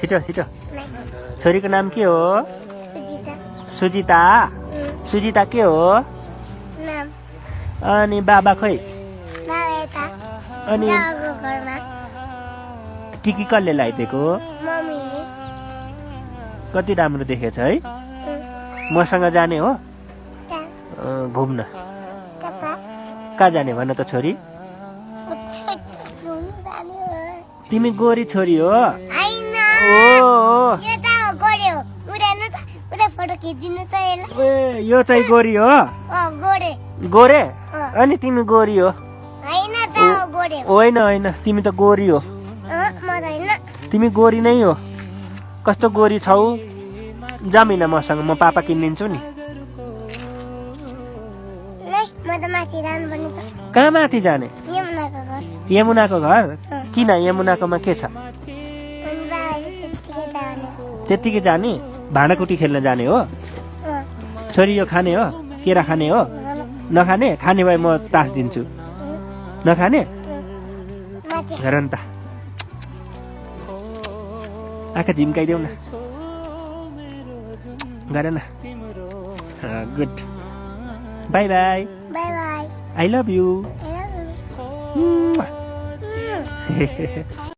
छिटो छिटो छोरीको नाम के हो सुजिता सुजिता के हो अनि बाबा खोइ अनि टिकी कसले लगाइदिएको कति राम्रो देखेछ है मसँग जाने हो घुम्न कहाँ जाने भन त छोरी तिमी गोरी छोरी हो यो चाहिँ गोरी हो गोरे अनि तिमी गोरी हो होइन होइन तिमी त गोरी हो तिमी गोरी नै हो कस्तो गोरी छौ जामिन मसँग म पापा किनिदिन्छु नि कहाँ माथि जाने यमुनाको घर किन यमुनाकोमा के छ त्यत्तिकै जाने भाँडाकुटी खेल्न जाने हो छोरी यो खाने हो केरा खाने हो नखाने खाने भए म तास दिन्छु नखाने हेर नि त आँखा झिम्काइदेऊ न गर न good by by I love you